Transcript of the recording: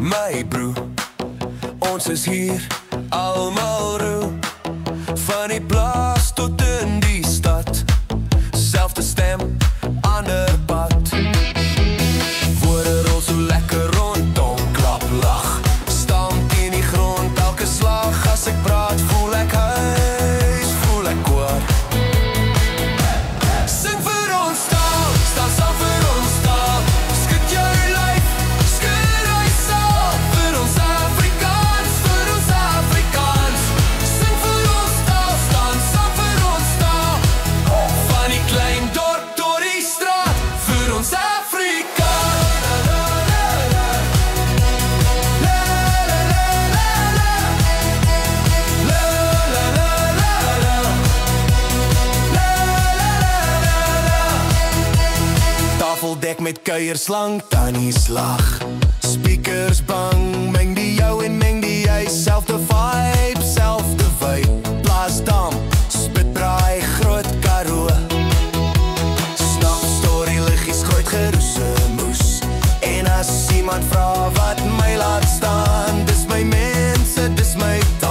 My broer, ons is hier almal roe, van die plaas tot in die stad, selfde stem, ander pad. Woorde rol so lekker rondom, klap, lag, stamp teen die grond, elke slag. As ek praat, voel ek huis, voel ek kwaad. Sing vir ons taal, staan saam vir ons taal, skud jou lyf, skud huis al, vir ons Afrikaans, vir ons Afrikaans. Sing vir ons taal, staan saam vir ons taal, van die klein dorp tot die straat, vir ons Afrikaans. Tafeldek met kuierslang, tannies lag, speakers bang, meng die jou en meng die jy, selfde vibe, selfde vibe, blaas dam, spitbraai, groot Karoo, snap story, liggies, gooit geroese moes, en as iemand vra wat my laat staan, dis my mense, dis my taal.